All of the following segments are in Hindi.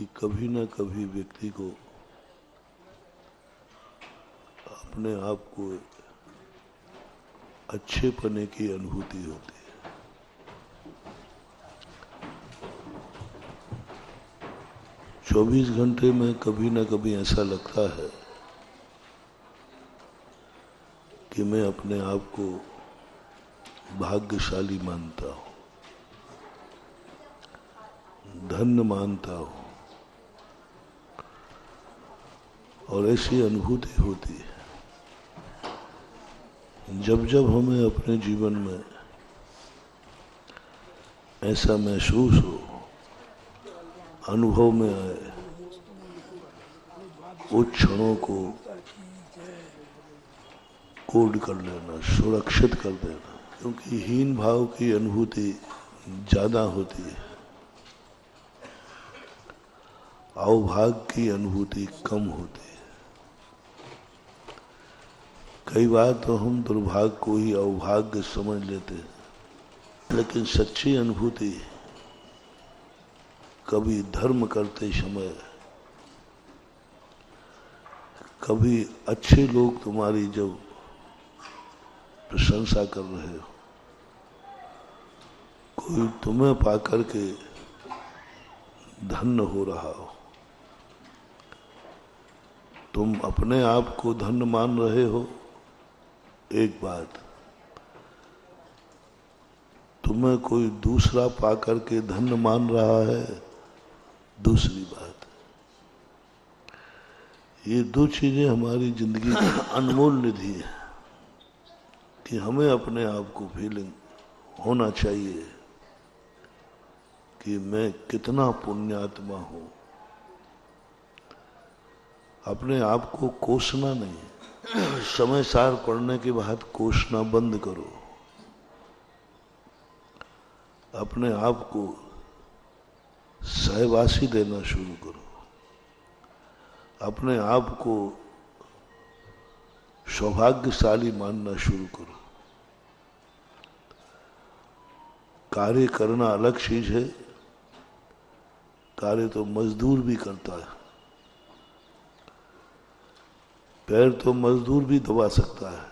कि कभी न कभी व्यक्ति को अपने आप को अच्छे पने की अनुभूति होती है। चौबीस घंटे में कभी न कभी ऐसा लगता है कि मैं अपने आप को भाग्यशाली मानता हूँ, धन्य मानता हूँ, और ऐसी अनुभूति होती है जब जब हमें अपने जीवन में ऐसा महसूस हो, अनुभव में आए, उन क्षणों को कोड कर लेना, सुरक्षित कर देना, क्योंकि हीन भाव की अनुभूति ज्यादा होती है, अवभाग की अनुभूति कम होती है। कई बार तो हम दुर्भाग्य को ही अवभाग्य समझ लेते हैं, लेकिन सच्ची अनुभूति कभी धर्म करते समय, कभी अच्छे लोग तुम्हारी जब प्रशंसा कर रहे हो, कोई तुम्हें पाकर के धन्य हो रहा हो, तुम अपने आप को धन्य मान रहे हो, एक बात, तुम्हें कोई दूसरा पाकर के धन्य मान रहा है, दूसरी बात। ये दो चीजें हमारी जिंदगी की अनमोल निधि है कि हमें अपने आप को फीलिंग होना चाहिए कि मैं कितना पुण्यात्मा हूं। अपने आप को कोसना नहीं, समय सार पढ़ने के बाद कोसना बंद करो। अपने आप को सहवासी देना शुरू करो, अपने आप को सौभाग्यशाली मानना शुरू करो। कार्य करना अलग चीज है, कार्य तो मजदूर भी करता है, पैर तो मजदूर भी दबा सकता है,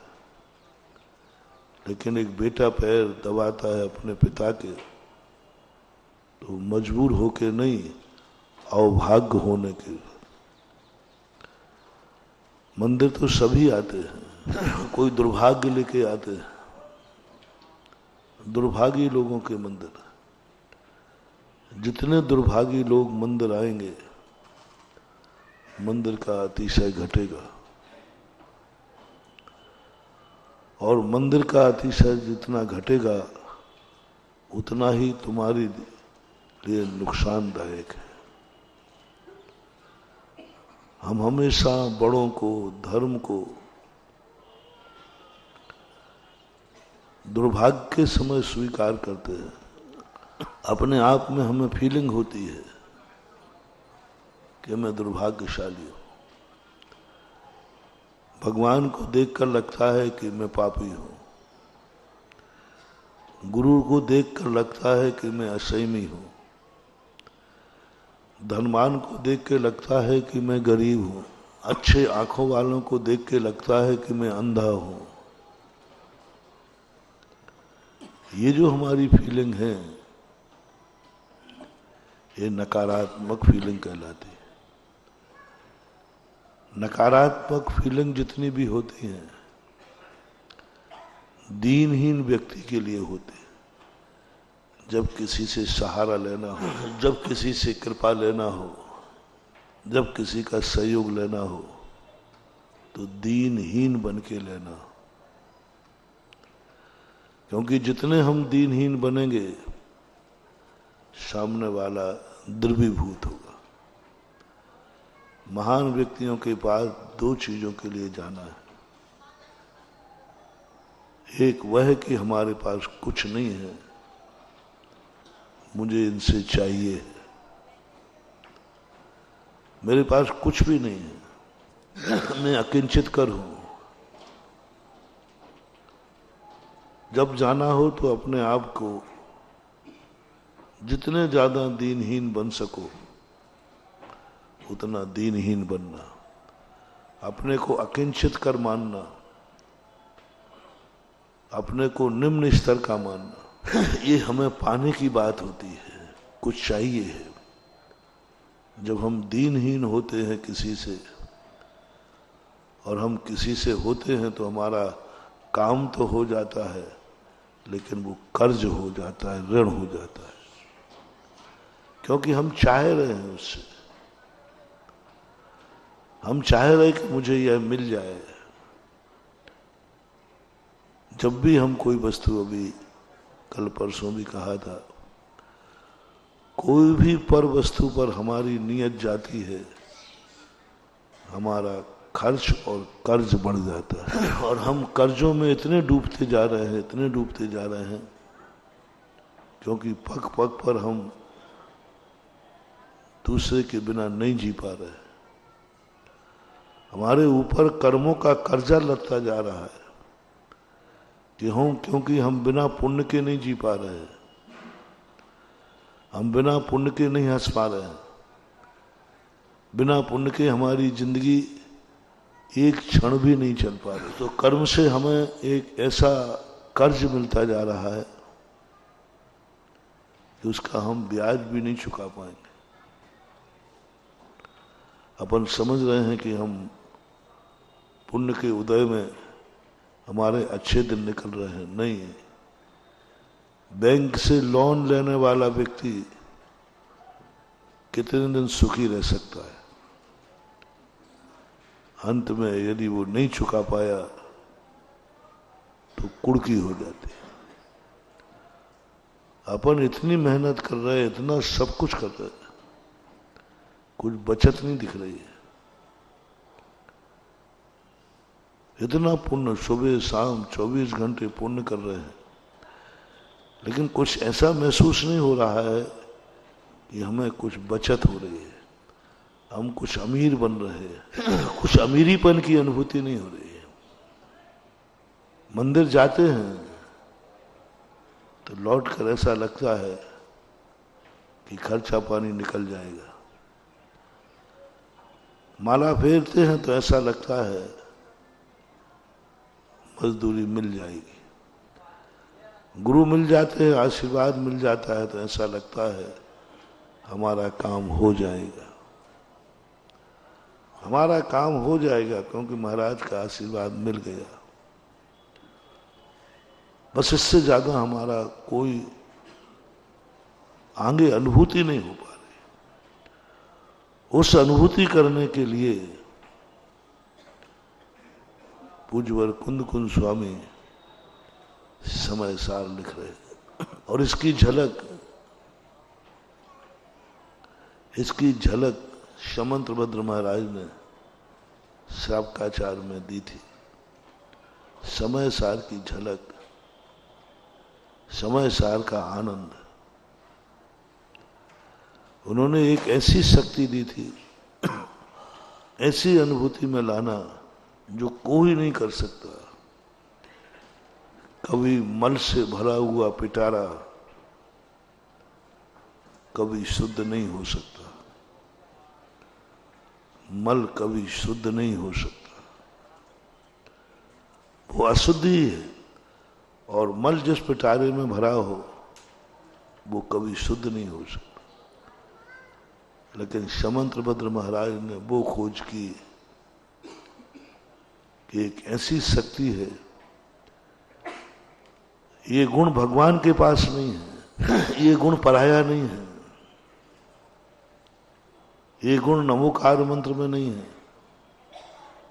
लेकिन एक बेटा पैर दबाता है अपने पिता के तो मजबूर होके नहीं, अवभाग्य होने के। मंदिर तो सभी आते हैं, कोई दुर्भाग्य लेके आते हैं, दुर्भागी लोगों के मंदिर। जितने दुर्भागी लोग मंदिर आएंगे, मंदिर का अतिशय घटेगा, और मंदिर का अतिशय जितना घटेगा उतना ही तुम्हारे लिए नुकसानदायक है। हम हमेशा बड़ों को, धर्म को दुर्भाग्य के समय स्वीकार करते हैं। अपने आप में हमें फीलिंग होती है कि मैं दुर्भाग्यशाली हूं। भगवान को देखकर लगता है कि मैं पापी हूं, गुरु को देखकर लगता है कि मैं असंयमी हूं, धनवान को देख के लगता है कि मैं गरीब हूं, अच्छे आंखों वालों को देख के लगता है कि मैं अंधा हूं। ये जो हमारी फीलिंग है, ये नकारात्मक फीलिंग कहलाती है। नकारात्मक फीलिंग जितनी भी होती हैं, दीनहीन व्यक्ति के लिए होती है। जब किसी से सहारा लेना हो, जब किसी से कृपा लेना हो, जब किसी का सहयोग लेना हो, तो दीनहीन बन के लेना हो। क्योंकि जितने हम दीनहीन बनेंगे, सामने वाला द्रवीभूत होगा। महान व्यक्तियों के पास दो चीजों के लिए जाना है। एक वह कि हमारे पास कुछ नहीं है, मुझे इनसे चाहिए, मेरे पास कुछ भी नहीं है, मैं अकिंचित कर हूं। जब जाना हो तो अपने आप को जितने ज्यादा दीनहीन बन सको उतना दीनहीन बनना, अपने को अकिंचित कर मानना, अपने को निम्न स्तर का मानना, ये हमें पाने की बात होती है, कुछ चाहिए है। जब हम दीनहीन होते हैं किसी से, और हम किसी से होते हैं, तो हमारा काम तो हो जाता है, लेकिन वो कर्ज हो जाता है, ऋण हो जाता है, क्योंकि हम चाह रहे हैं उससे, हम चाह रहे कि मुझे यह मिल जाए। जब भी हम कोई वस्तु, अभी कल परसों भी कहा था, कोई भी पर वस्तु पर हमारी नीयत जाती है, हमारा खर्च और कर्ज बढ़ जाता है, और हम कर्जों में इतने डूबते जा रहे हैं, इतने डूबते जा रहे हैं, क्योंकि पग पग पर हम दूसरे के बिना नहीं जी पा रहे हैं। हमारे ऊपर कर्मों का कर्जा लगता जा रहा है क्योंकि हम बिना पुण्य के नहीं जी पा रहे हैं, हम बिना पुण्य के नहीं हंस पा रहे हैं, बिना पुण्य के हमारी जिंदगी एक क्षण भी नहीं चल पा रही। तो कर्म से हमें एक ऐसा कर्ज मिलता जा रहा है कि उसका हम ब्याज भी नहीं चुका पाएंगे। अपन समझ रहे हैं कि हम पुण्य के उदय में हमारे अच्छे दिन निकल रहे हैं, नहीं। बैंक से लोन लेने वाला व्यक्ति कितने दिन सुखी रह सकता है? अंत में यदि वो नहीं चुका पाया तो कुड़की हो जाती है। अपन इतनी मेहनत कर रहे हैं, इतना सब कुछ कर रहे हैं, कुछ बचत नहीं दिख रही है। इतना पुण्य सुबह शाम 24 घंटे पुण्य कर रहे हैं, लेकिन कुछ ऐसा महसूस नहीं हो रहा है कि हमें कुछ बचत हो रही है, हम कुछ अमीर बन रहे हैं, कुछ अमीरीपन की अनुभूति नहीं हो रही है। मंदिर जाते हैं तो लौट कर ऐसा लगता है कि खर्चा पानी निकल जाएगा, माला फेरते हैं तो ऐसा लगता है मजदूरी मिल जाएगी, गुरु मिल जाते हैं, आशीर्वाद मिल जाता है तो ऐसा लगता है हमारा काम हो जाएगा, हमारा काम हो जाएगा, क्योंकि महाराज का आशीर्वाद मिल गया। बस इससे ज्यादा हमारा कोई आगे अनुभूति नहीं हो पा रही। उस अनुभूति करने के लिए पूज्यवर कुंद कुंद स्वामी समय सार लिख रहे हैं, और इसकी झलक शमंत्रभद्र महाराज ने श्रावकाचार में दी थी। समय सार की झलक, समय सार का आनंद उन्होंने एक ऐसी शक्ति दी थी, ऐसी अनुभूति में लाना जो कोई नहीं कर सकता। कभी मल से भरा हुआ पिटारा कभी शुद्ध नहीं हो सकता, मल कभी शुद्ध नहीं हो सकता, वो अशुद्धि है। और मल जिस पिटारे में भरा हो वो कभी शुद्ध नहीं हो सकता। लेकिन शमंत्रभद्र महाराज ने वो खोज की कि एक ऐसी शक्ति है, ये गुण भगवान के पास नहीं है, ये गुण पराया नहीं है, ये गुण नमोकार मंत्र में नहीं है।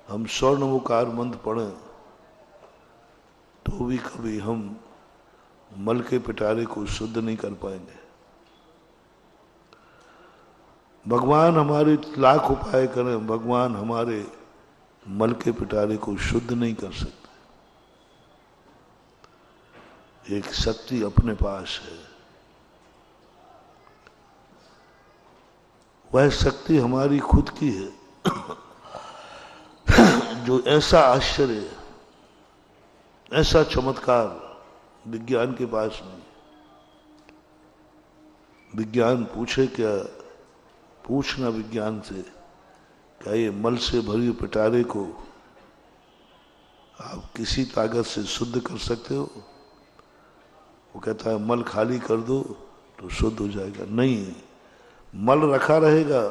हम 100 नमोकार मंत्र पढ़ें तो भी कभी हम मल के पिटारे को शुद्ध नहीं कर पाएंगे। भगवान हमारे लाख उपाय करें, भगवान हमारे मल के पिटारे को शुद्ध नहीं कर सकते। एक शक्ति अपने पास है, वह शक्ति हमारी खुद की है, जो ऐसा आश्चर्य, ऐसा चमत्कार विज्ञान के पास नहीं। विज्ञान पूछे क्या, पूछना विज्ञान से क्या ये मल से भरी पिटारे को आप किसी ताकत से शुद्ध कर सकते हो? वो कहता है मल खाली कर दो तो शुद्ध हो जाएगा। नहीं, मल रखा रहेगा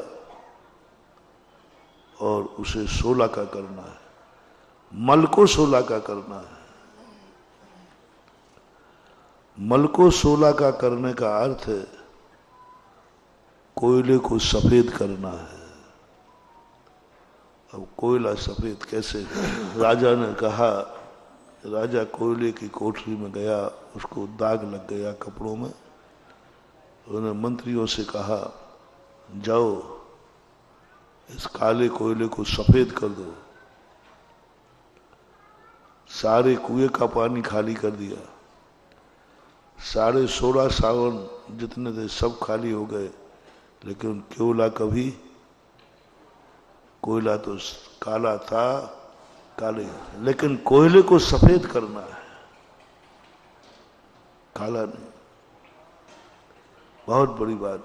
और उसे 16 का करना है, मल को 16 का करना है। मल को 16 का करने का अर्थ है कोयले को सफेद करना है। अब कोयला सफेद कैसे? राजा ने कहा, राजा कोयले की कोठरी में गया, उसको दाग लग गया कपड़ों में। उन्होंने मंत्रियों से कहा जाओ इस काले कोयले को सफेद कर दो। सारे कुएं का पानी खाली कर दिया, 16.5 सावन जितने थे सब खाली हो गए, लेकिन कोयला तो काला था, काले, लेकिन कोयले को सफेद करना है, काला नहीं। बहुत बड़ी बात।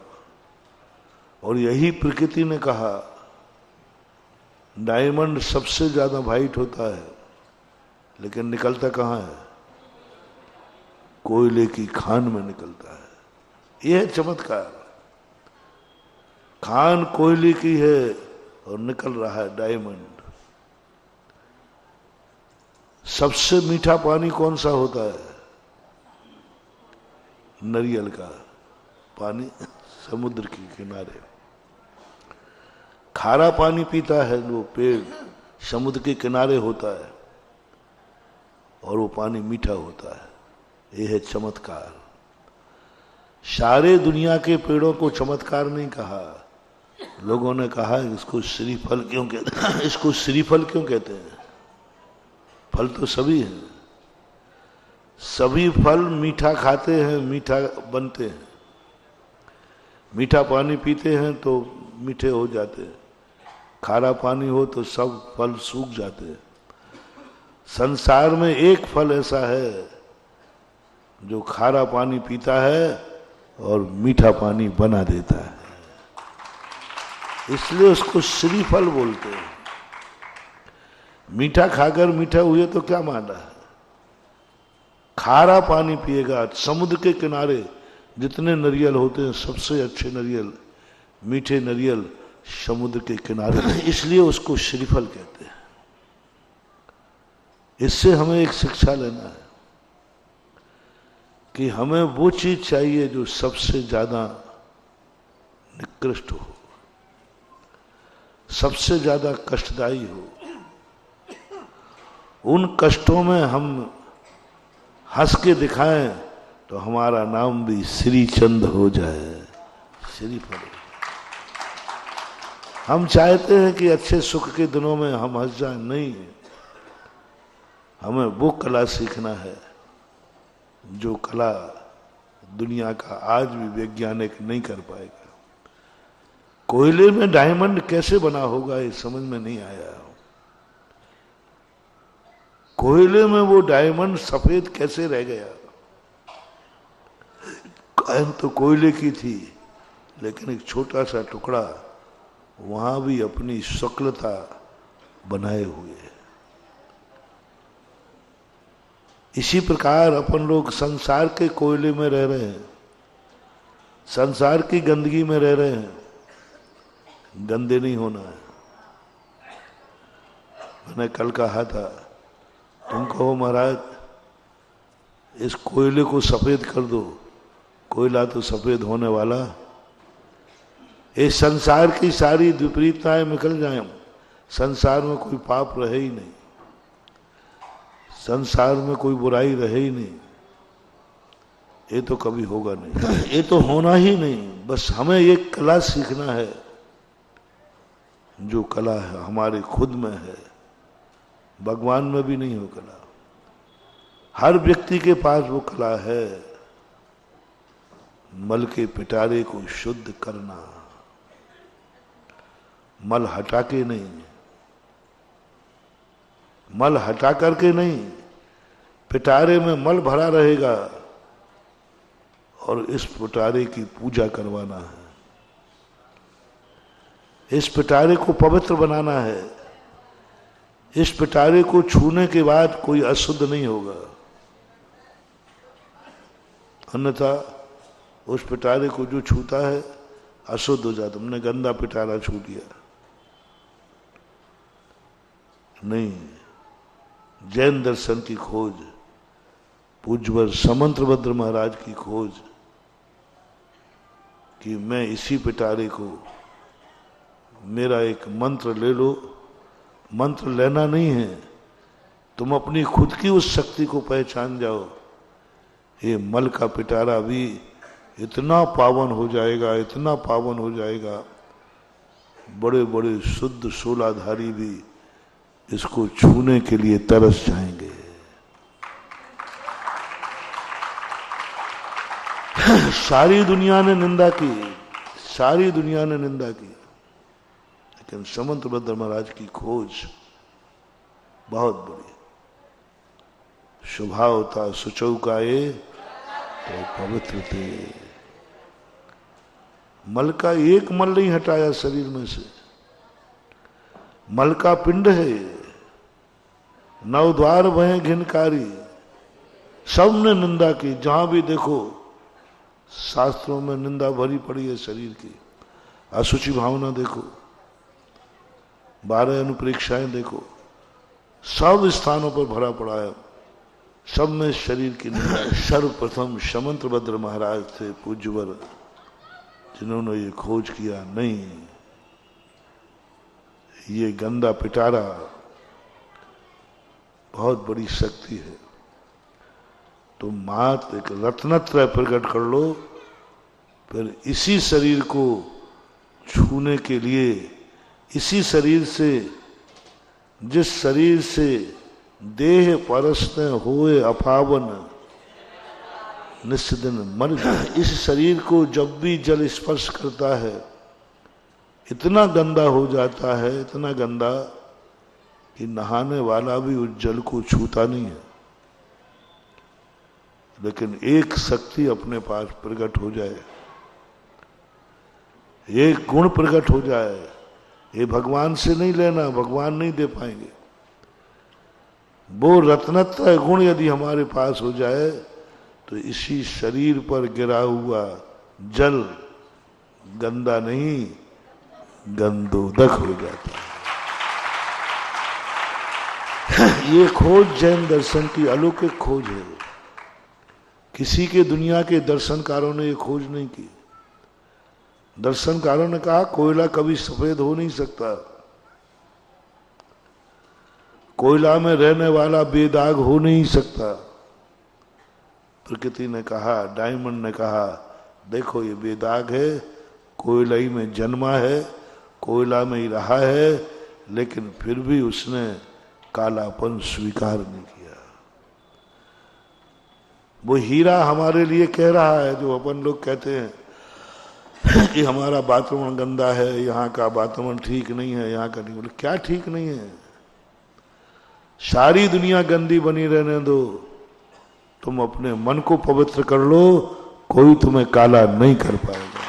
और यही प्रकृति ने कहा डायमंड सबसे ज्यादा वाइट होता है, लेकिन निकलता कहाँ है? कोयले की खान में निकलता है। यह है चमत्कार। खान कोयले की है और निकल रहा है डायमंड। सबसे मीठा पानी कौन सा होता है? नारियल का पानी, समुद्र के किनारे। खारा पानी पीता है वो पेड़, समुद्र के किनारे होता है और वो पानी मीठा होता है। यह है चमत्कार। सारे दुनिया के पेड़ों को चमत्कार नहीं कहा। लोगों ने कहा इसको श्रीफल क्यों कहते हैं? इसको श्रीफल क्यों कहते हैं? फल तो सभी हैं, सभी फल मीठा खाते हैं, मीठा बनते हैं। मीठा पानी पीते हैं तो मीठे हो जाते हैं, खारा पानी हो तो सब फल सूख जाते हैं। संसार में एक फल ऐसा है जो खारा पानी पीता है और मीठा पानी बना देता है, इसलिए उसको श्रीफल बोलते हैं। मीठा खाकर मीठा हुए तो क्या माना है? खारा पानी पिएगा। समुद्र के किनारे जितने नारियल होते हैं सबसे अच्छे नारियल, मीठे नारियल समुद्र के किनारे, इसलिए उसको श्रीफल कहते हैं। इससे हमें एक शिक्षा लेना है कि हमें वो चीज चाहिए जो सबसे ज्यादा निकृष्ट हो, सबसे ज्यादा कष्टदायी हो। उन कष्टों में हम हंस के दिखाएं तो हमारा नाम भी श्रीचंद हो जाए, श्रीफल। हम चाहते हैं कि अच्छे सुख के दिनों में हम हंस जाएं, नहीं। हमें वो कला सीखना है जो कला दुनिया का आज भी वैज्ञानिक नहीं कर पाएगा। कोयले में डायमंड कैसे बना होगा ये समझ में नहीं आया। कोयले में वो डायमंड सफेद कैसे रह गया? कायम तो कोयले की थी, लेकिन एक छोटा सा टुकड़ा वहां भी अपनी शुक्लता बनाए हुए है। इसी प्रकार अपन लोग संसार के कोयले में रह रहे हैं, संसार की गंदगी में रह रहे हैं। गंदे नहीं होना है। मैंने कल कहा था, तुम कहो महाराज इस कोयले को सफेद कर दो, कोयला तो सफेद होने वाला। इस संसार की सारी विपरीतताएं निकल जाएं, संसार में कोई पाप रहे ही नहीं, संसार में कोई बुराई रहे ही नहीं। ये तो कभी होगा नहीं, ये तो होना ही नहीं। बस हमें एक कला सीखना है, जो कला है हमारे खुद में है, भगवान में भी नहीं हो कला। हर व्यक्ति के पास वो कला है, मल के पिटारे को शुद्ध करना। मल हटा के नहीं, मल हटा करके नहीं, पिटारे में मल भरा रहेगा और इस पिटारे की पूजा करवाना है। इस पिटारे को पवित्र बनाना है। इस पिटारे को छूने के बाद कोई अशुद्ध नहीं होगा, अन्यथा उस पिटारे को जो छूता है अशुद्ध हो जाता। हमने गंदा पिटारा छू लिया, नहीं। जैन दर्शन की खोज, पूज्यवर समंतभद्र महाराज की खोज कि मैं इसी पिटारे को, मेरा एक मंत्र ले लो। मंत्र लेना नहीं है, तुम अपनी खुद की उस शक्ति को पहचान जाओ। ये मल का पिटारा भी इतना पावन हो जाएगा, इतना पावन हो जाएगा, बड़े बड़े शुद्ध शूलाधारी भी इसको छूने के लिए तरस जाएंगे। सारी दुनिया ने निंदा की, सारी दुनिया ने निंदा की, लेकिन समंतभद्र महाराज की खोज बहुत बड़ी। स्वभाव था सुचौकाए तो पवित्र थे। मल का एक मल नहीं हटाया शरीर में से। मल का पिंड है, नवद्वार भय घिनकारी, सबने निंदा की। जहां भी देखो शास्त्रों में निंदा भरी पड़ी है शरीर की। असुचि भावना देखो, 12 अनुप्रेक्षाएं देखो, सब स्थानों पर भरा पड़ा है, सब में शरीर की निंदा। सर्वप्रथम समंतभद्र महाराज थे पूज्यवर, जिन्होंने ये खोज किया, नहीं ये गंदा पिटारा बहुत बड़ी शक्ति है। तो मात एक रत्नत्रय प्रकट कर लो, फिर इसी शरीर को छूने के लिए, इसी शरीर से, जिस शरीर से देह परस्ते होए अपावन निस्दिन मर जाए, इस शरीर को जब भी जल स्पर्श करता है इतना गंदा हो जाता है, इतना गंदा कि नहाने वाला भी उस जल को छूता नहीं है। लेकिन एक शक्ति अपने पास प्रकट हो जाए, एक गुण प्रकट हो जाए, ये भगवान से नहीं लेना, भगवान नहीं दे पाएंगे। वो रत्नत्रय गुण यदि हमारे पास हो जाए तो इसी शरीर पर गिरा हुआ जल गंदा नहीं, गंदोदक हो जाता है। ये खोज जैन दर्शन की अलौकिक खोज है। किसी के दुनिया के दर्शनकारों ने ये खोज नहीं की। दर्शनकारों ने कहा कोयला कभी सफेद हो नहीं सकता, कोयला में रहने वाला बेदाग हो नहीं सकता। प्रकृति ने कहा, डायमंड ने कहा, देखो ये बेदाग है, कोयला ही में जन्मा है, कोयला में ही रहा है, लेकिन फिर भी उसने कालापन स्वीकार नहीं किया। वो हीरा हमारे लिए कह रहा है, जो अपन लोग कहते हैं कि हमारा वातावरण गंदा है, यहाँ का वातावरण ठीक नहीं है, यहाँ का नहीं। बोले क्या ठीक नहीं है? सारी दुनिया गंदी बनी रहने दो, तुम अपने मन को पवित्र कर लो, कोई तुम्हें काला नहीं कर पाएगा,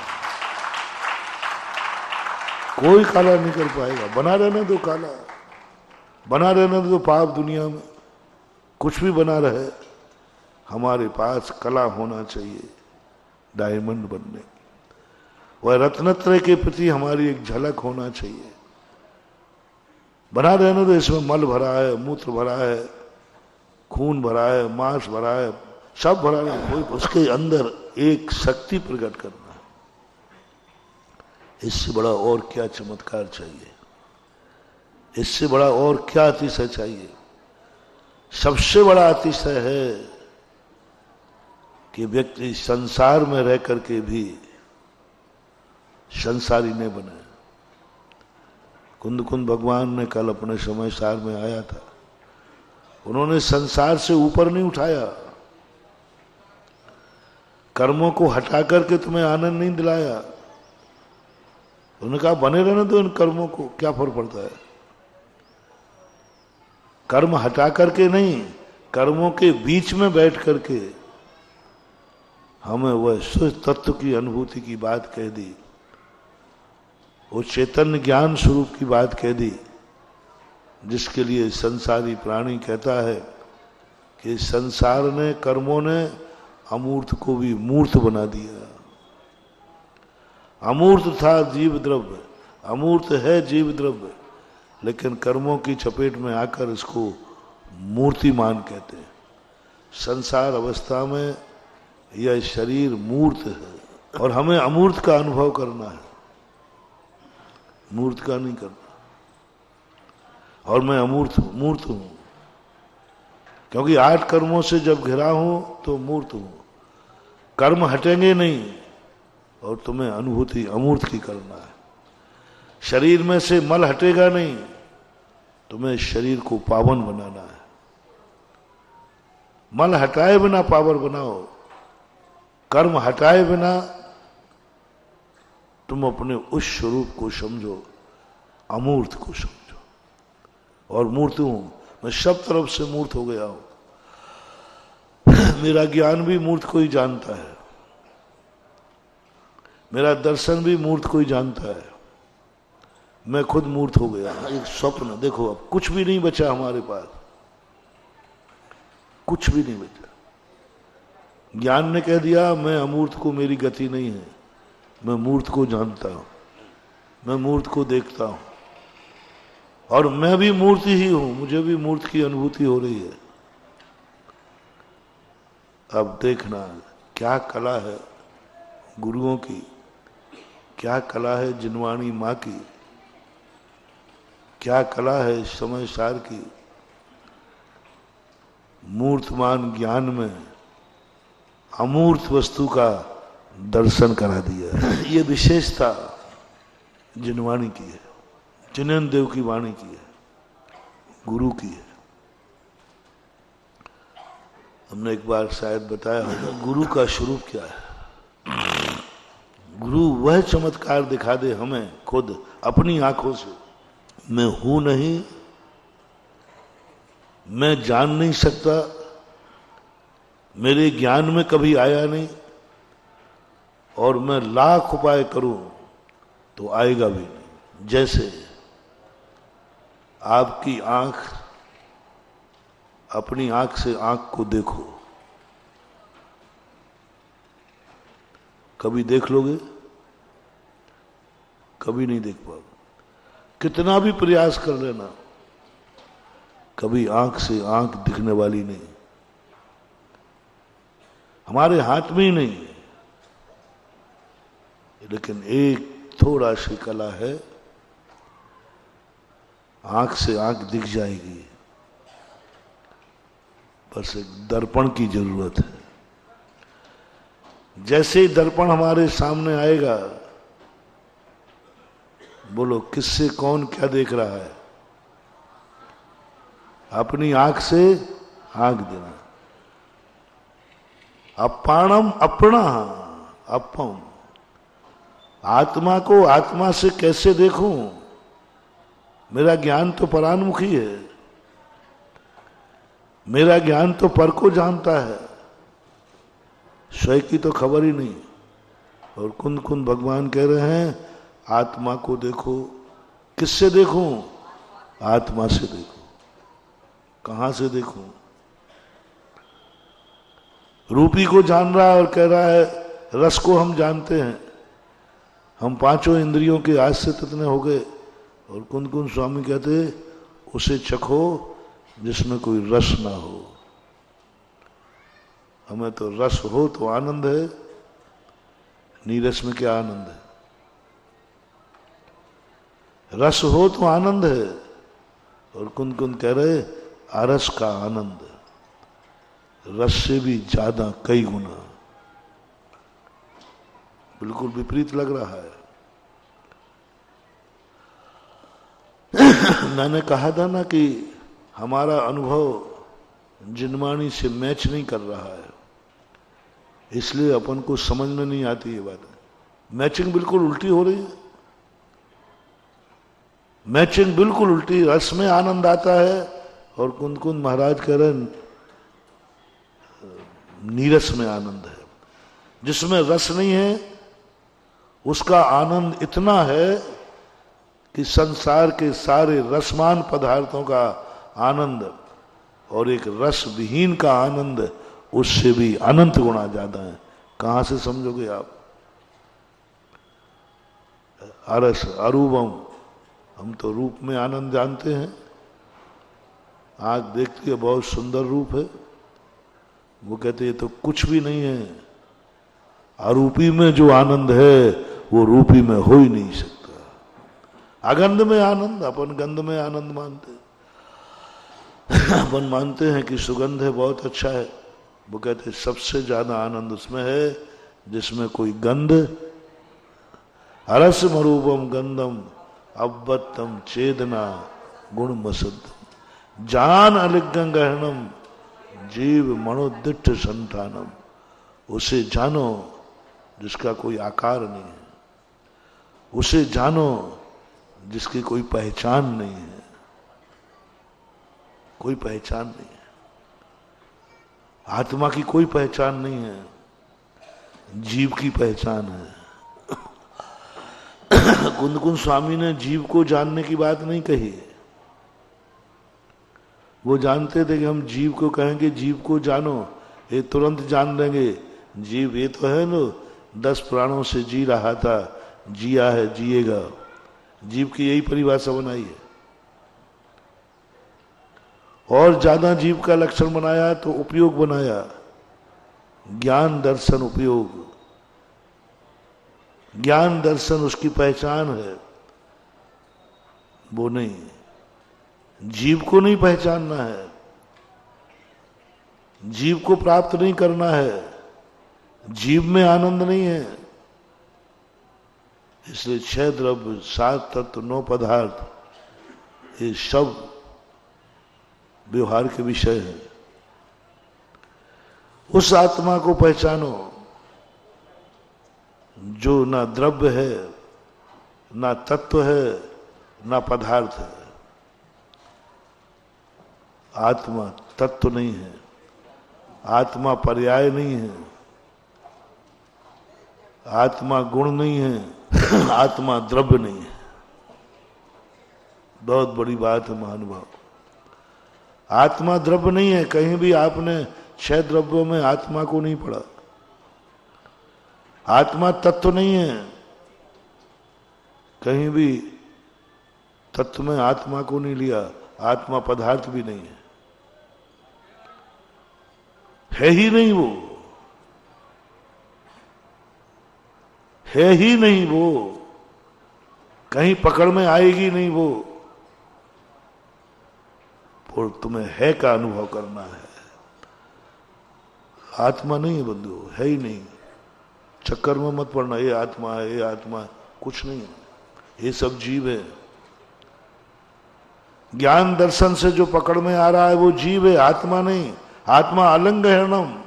कोई काला नहीं कर पाएगा। बना रहने दो काला, बना रहने दो पाप दुनिया में, कुछ भी बना रहे, हमारे पास कला होना चाहिए डायमंड बनने की। वह रत्नत्रय के प्रति हमारी एक झलक होना चाहिए। बना रहने दो, इसमें मल भरा है, मूत्र भरा है, खून भरा है, मांस भरा है, सब भरा है, कोई उसके अंदर एक शक्ति प्रकट करना, इससे बड़ा और क्या चमत्कार चाहिए? इससे बड़ा और क्या अतिशय चाहिए? सबसे बड़ा अतिशय है कि व्यक्ति संसार में रह करके भी संसारी नहीं बने। कुंद कुंद भगवान ने कल अपने समय सार में आया था, उन्होंने संसार से ऊपर नहीं उठाया, कर्मों को हटा करके तुम्हें आनंद नहीं दिलाया। उन्होंने कहा बने रहने दो इन कर्मों को, क्या फर्क पड़ता है? कर्म हटा करके नहीं, कर्मों के बीच में बैठ करके हमें वह शुद्ध तत्व की अनुभूति की बात कह दी। वो चैतन्य ज्ञान स्वरूप की बात कह दी, जिसके लिए संसारी प्राणी कहता है कि संसार ने, कर्मों ने अमूर्त को भी मूर्त बना दिया। अमूर्त था जीव द्रव्य, अमूर्त है जीव द्रव्य, लेकिन कर्मों की चपेट में आकर इसको मूर्तिमान कहते हैं। संसार अवस्था में यह शरीर मूर्त है और हमें अमूर्त का अनुभव करना है, मूर्त का नहीं करना। और मैं अमूर्त हूं, मूर्त हूं, क्योंकि 8 कर्मों से जब घिरा हूं तो मूर्त हूं। कर्म हटेंगे नहीं और तुम्हें अनुभूति अमूर्त की करना है। शरीर में से मल हटेगा नहीं, तुम्हें शरीर को पावन बनाना है। मल हटाए बिना पावर बनाओ, कर्म हटाए बिना तुम अपने उस स्वरूप को समझो, अमूर्त को समझो। और मूर्त हूं, मैं सब तरफ से मूर्त हो गया हूं। मेरा ज्ञान भी मूर्त को ही जानता है, मेरा दर्शन भी मूर्त को ही जानता है। मैं खुद मूर्त हो गया। एक स्वप्न देखो, अब कुछ भी नहीं बचा हमारे पास, कुछ भी नहीं बचा। ज्ञान ने कह दिया मैं अमूर्त को मेरी गति नहीं है, मैं मूर्त को जानता हूं, मैं मूर्त को देखता हूं, और मैं भी मूर्ति ही हूं, मुझे भी मूर्त की अनुभूति हो रही है। अब देखना क्या कला है गुरुओं की, क्या कला है जिनवाणी मां की, क्या कला है समय सार की। मूर्तमान ज्ञान में अमूर्त वस्तु का दर्शन करा दिया। ये विशेषता जिनवाणी की है, जिनेन्द्र देव की वाणी की है, गुरु की है। हमने एक बार शायद बताया होगा गुरु का स्वरूप क्या है। गुरु वह चमत्कार दिखा दे हमें खुद अपनी आंखों से। मैं हूं नहीं, मैं जान नहीं सकता, मेरे ज्ञान में कभी आया नहीं, और मैं लाख उपाय करूं तो आएगा भी नहीं। जैसे आपकी आंख, अपनी आंख से आंख को देखो, कभी देख लोगे? कभी नहीं देख पाओगे। कितना भी प्रयास कर लेना, कभी आंख से आंख दिखने वाली नहीं, हमारे हाथ में ही नहीं है। लेकिन एक थोड़ा सी कला है, आंख से आंख दिख जाएगी, बस एक दर्पण की जरूरत है। जैसे ही दर्पण हमारे सामने आएगा, बोलो किससे कौन क्या देख रहा है? अपनी आंख से आंख देना। अपाणम अपना अपम, आत्मा को आत्मा से कैसे देखूं? मेरा ज्ञान तो परान्मुखी है, मेरा ज्ञान तो पर को जानता है, स्वयं की तो खबर ही नहीं। और कुंद कुंद भगवान कह रहे हैं आत्मा को देखो। किससे देखूं? आत्मा से देखो। कहां से देखूं? रूपी को जान रहा है और कह रहा है रस को हम जानते हैं, हम 5 इंद्रियों के आज से कितने हो गए। और कुंद कुंद स्वामी कहते उसे चखो जिसमें कोई रस ना हो। हमें तो रस हो तो आनंद है, नीरस में क्या आनंद है? रस हो तो आनंद है, और कुंद कुंद कह रहे आरस का आनंद रस से भी ज्यादा कई गुना। बिल्कुल विपरीत लग रहा है। मैंने कहा था ना कि हमारा अनुभव जिनवाणी से मैच नहीं कर रहा है, इसलिए अपन को समझ में नहीं आती ये बात। मैचिंग बिल्कुल उल्टी हो रही है, मैचिंग बिल्कुल उल्टी। रस में आनंद आता है और कुंद कुंद महाराज कह रहे नीरस में आनंद है। जिसमें रस नहीं है उसका आनंद इतना है कि संसार के सारे रसमान पदार्थों का आनंद और एक रस विहीन का आनंद उससे भी अनंत गुना ज्यादा है। कहां से समझोगे आप? अरस अरूपम, हम तो रूप में आनंद जानते हैं, आंख देखती है बहुत सुंदर रूप है, वो कहते ये तो कुछ भी नहीं है। अरूपी में जो आनंद है वो रूपी में हो ही नहीं सकता। अगंध में आनंद, अपन गंध में आनंद मानते अपन मानते हैं कि सुगंध है बहुत अच्छा है, वो कहते सबसे ज्यादा आनंद उसमें है जिसमें कोई गंध। अरस मरूपम गंधम अव्वत्तम चेदना गुण मसद्दम जान अलिगं गहनम जीव मनोदिष्ट संतानम। उसे जानो जिसका कोई आकार नहीं है, उसे जानो जिसकी कोई पहचान नहीं है, कोई पहचान नहीं है। आत्मा की कोई पहचान नहीं है, जीव की पहचान है। कुंदकुंद स्वामी ने जीव को जानने की बात नहीं कही। वो जानते थे कि हम जीव को कहेंगे जीव को जानो, ये तुरंत जान लेंगे। जीव ये तो है ना 10 प्राणों से जी रहा था, जिया है, जिएगा। जीव की यही परिभाषा बनाई है। और ज्यादा जीव का लक्षण बनाया तो उपयोग बनाया, ज्ञान दर्शन उपयोग। ज्ञान दर्शन उसकी पहचान है, वो नहीं। जीव को नहीं पहचानना है, जीव को प्राप्त नहीं करना है, जीव में आनंद नहीं है। इसलिए 6 द्रव्य 7 तत्व 9 पदार्थ ये सब व्यवहार के विषय है। उस आत्मा को पहचानो जो ना द्रव्य है, ना तत्व है, ना पदार्थ है। आत्मा तत्व नहीं है, आत्मा पर्याय नहीं है, आत्मा गुण नहीं है, आत्मा द्रव्य नहीं है। बहुत बड़ी बात है महानुभाव। आत्मा द्रव्य नहीं है। कहीं भी आपने 6 द्रव्यों में आत्मा को नहीं पढ़ा। आत्मा तत्व नहीं है, कहीं भी तत्व में आत्मा को नहीं लिया। आत्मा पदार्थ भी नहीं है ही नहीं, वो है ही नहीं, वो कहीं पकड़ में आएगी नहीं वो। और तुम्हें है का अनुभव करना है। आत्मा नहीं है बंधु, है ही नहीं। चक्कर में मत पड़ना, ये आत्मा है, ये आत्मा है, कुछ नहीं है। ये सब जीव है। ज्ञान दर्शन से जो पकड़ में आ रहा है वो जीव है, आत्मा नहीं। आत्मा अलंग हरणम,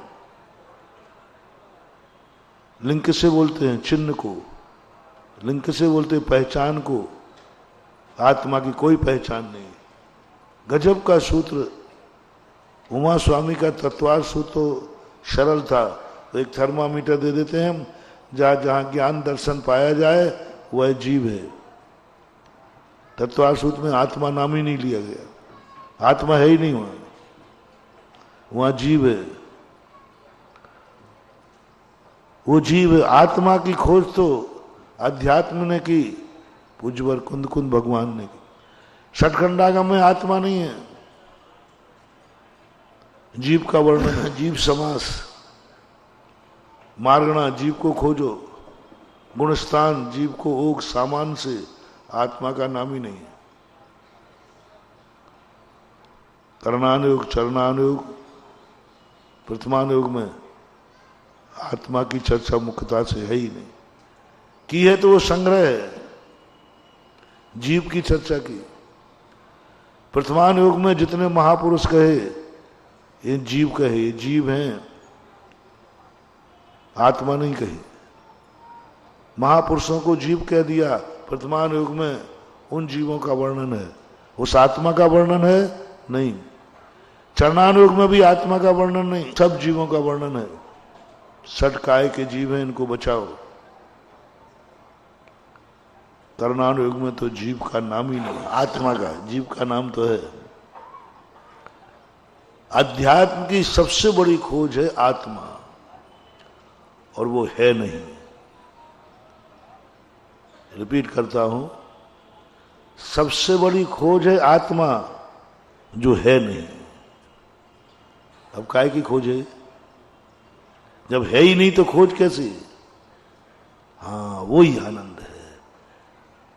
लिंग से बोलते हैं चिन्ह को, लिंग से बोलते हैं पहचान को। आत्मा की कोई पहचान नहीं। गजब का सूत्र। उमा स्वामी का तत्वार सूत्र तो सरल था। तो एक थर्मामीटर दे देते हैं हम, जहां जहां ज्ञान दर्शन पाया जाए वह जीव है। तत्वार सूत्र में आत्मा नाम ही नहीं लिया गया, आत्मा है ही नहीं वहां जीव है। वो जीव है। आत्मा की खोज तो अध्यात्म ने की, पूज्यवर कुंद भगवान ने की। षटखंडागम में आत्मा नहीं है। जीव का वर्णन है, जीव समास। मार्गणा, जीव को खोजो। गुणस्थान, जीव को ओग सामान से। आत्मा का नाम ही नहीं है। करणानुयोग, चरणानुयोग, प्रथमानुयोग में आत्मा की चर्चा मुख्यता से है ही नहीं। की है तो वो संग्रह है, जीव की चर्चा की। प्रथमानुयोग में जितने महापुरुष कहे ये जीव कहे, ये जीव हैं, आत्मा नहीं कही। महापुरुषों को जीव कह दिया। प्रथमानुयोग में उन जीवों का वर्णन है, उस आत्मा का वर्णन है नहीं। चरणानुयोग में भी आत्मा का वर्णन नहीं, सब जीवों का वर्णन है। षट काय के जीव हैं, इनको बचाओ। कर्णान युग में तो जीव का नाम ही नहीं, आत्मा का, जीव का नाम तो है। अध्यात्म की सबसे बड़ी खोज है आत्मा, और वो है नहीं। रिपीट करता हूं, सबसे बड़ी खोज है आत्मा, जो है नहीं। अब काय की खोज है? जब है ही नहीं तो खोज कैसी? हाँ, वो ही आनंद है।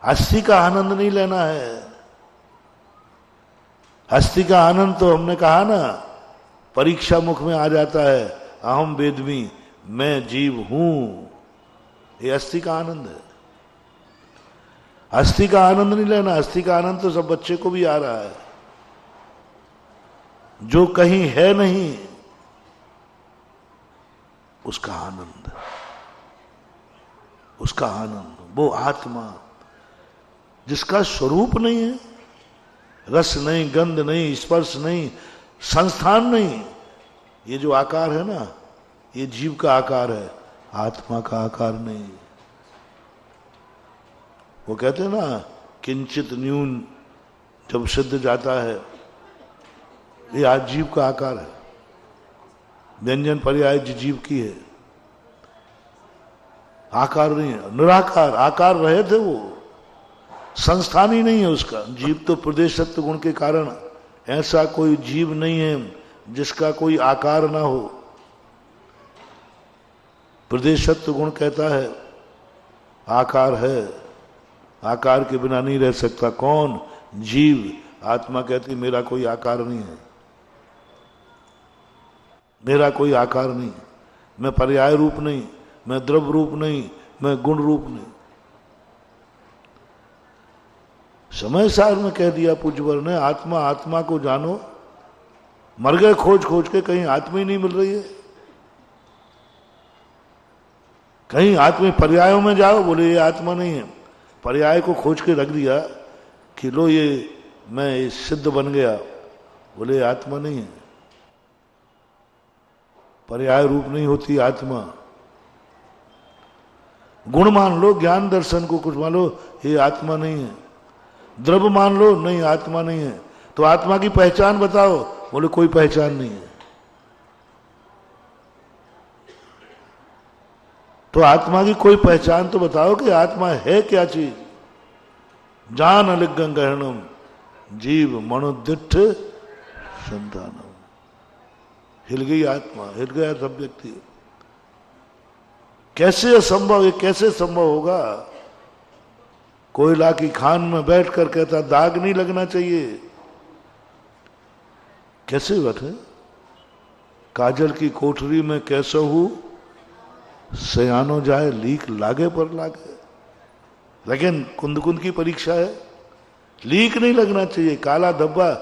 हस्ती का आनंद नहीं लेना है। हस्ती का आनंद तो हमने कहा ना, परीक्षा मुख में आ जाता है, अहम वेद्मि, मैं जीव हूं। ये हस्ती का आनंद है। हस्ती का आनंद नहीं लेना। हस्ती का आनंद तो सब बच्चे को भी आ रहा है। जो कहीं है नहीं, उसका आनंद, उसका आनंद, वो आत्मा जिसका स्वरूप नहीं है, रस नहीं, गंध नहीं, स्पर्श नहीं, संस्थान नहीं। ये जो आकार है ना, ये जीव का आकार है, आत्मा का आकार नहीं। वो कहते हैं ना, किंचित न्यून जब सिद्ध जाता है, ये आज जीव का आकार है। व्यंजन पर्याय जीव की है, आकार नहीं है, निराकार। आकार रहे थे वो, संस्थान ही नहीं है उसका। जीव तो प्रदेशत्व गुण के कारण, ऐसा कोई जीव नहीं है जिसका कोई आकार ना हो। प्रदेशत्व गुण कहता है आकार है, आकार के बिना नहीं रह सकता। कौन? जीव। आत्मा कहती मेरा कोई आकार नहीं है, मेरा कोई आकार नहीं, मैं पर्याय रूप नहीं, मैं द्रव्य रूप नहीं, मैं गुण रूप नहीं। समय सार में कह दिया पूज्यवर ने, आत्मा, आत्मा को जानो। मर गए खोज खोज के, कहीं आत्मा ही नहीं मिल रही है। कहीं आत्मा, पर्यायों में जाओ, बोले ये आत्मा नहीं है। पर्याय को खोज के रख दिया कि लो ये मैं सिद्ध बन गया, बोले ये आत्मा नहीं है। पर्याय रूप नहीं होती आत्मा। गुण मान लो, ज्ञान दर्शन को कुछ मान लो, ये आत्मा नहीं है। द्रव्य मान लो, नहीं आत्मा नहीं है। तो आत्मा की पहचान बताओ, बोले कोई पहचान नहीं है। तो आत्मा की कोई पहचान तो बताओ कि आत्मा है क्या चीज। जान अलिगं गहनम जीव मणोदिठ संतानम। हिल गई आत्मा, हिल गया सब व्यक्ति। कैसे असंभव, ये कैसे संभव होगा? कोयला की खान में बैठकर कहता दाग नहीं लगना चाहिए, कैसे बैठे? काजल की कोठरी में कैसे हूं सयानो जाए, लीक लागे पर लागे। लेकिन कुंद कुंद की परीक्षा है, लीक नहीं लगना चाहिए। काला धब्बा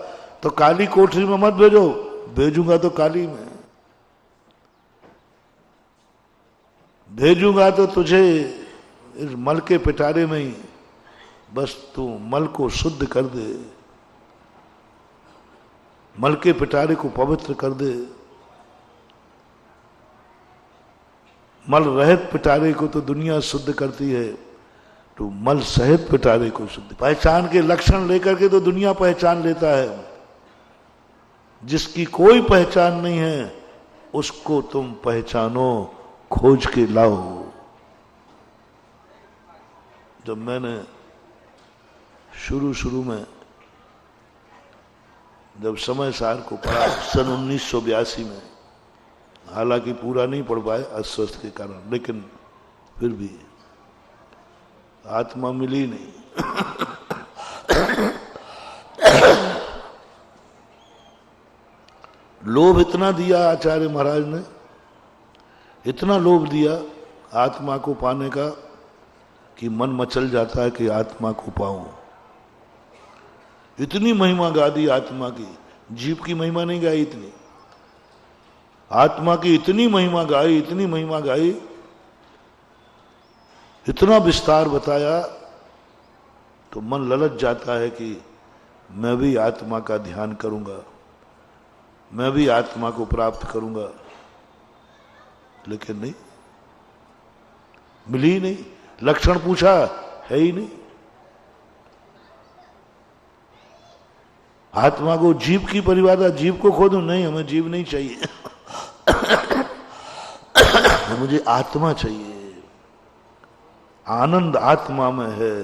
तो काली कोठरी में मत भेजो, भेजूंगा तो काली में भेजूंगा, तो तुझे इस मल के पिटारे में ही बस तू मल को शुद्ध कर दे, मल के पिटारे को पवित्र कर दे। मल रहित पिटारे को तो दुनिया शुद्ध करती है, तो मल सहित पिटारे को शुद्ध। पहचान के लक्षण लेकर के तो दुनिया पहचान लेता है। जिसकी कोई पहचान नहीं है, उसको तुम पहचानो, खोज के लाओ। जब मैंने शुरू में जब समय सार को पढ़ा सन 1982 में, हालांकि पूरा नहीं पढ़ पाए अस्वस्थ के कारण, लेकिन फिर भी आत्मा मिली नहीं। लोभ इतना दिया आचार्य महाराज ने, इतना लोभ दिया आत्मा को पाने का कि मन मचल जाता है कि आत्मा को पाऊं। इतनी महिमा गा दी आत्मा की, जीव की महिमा नहीं गाई इतनी। आत्मा की इतनी महिमा गाई, इतनी महिमा गाई, इतना विस्तार बताया, तो मन ललच जाता है कि मैं भी आत्मा का ध्यान करूंगा, मैं भी आत्मा को प्राप्त करूंगा। लेकिन नहीं, मिली ही नहीं। लक्षण पूछा, है ही नहीं। आत्मा को जीव की परिभाषा, जीव को खोदूं? नहीं, हमें जीव नहीं चाहिए। मुझे आत्मा चाहिए। आनंद आत्मा में है,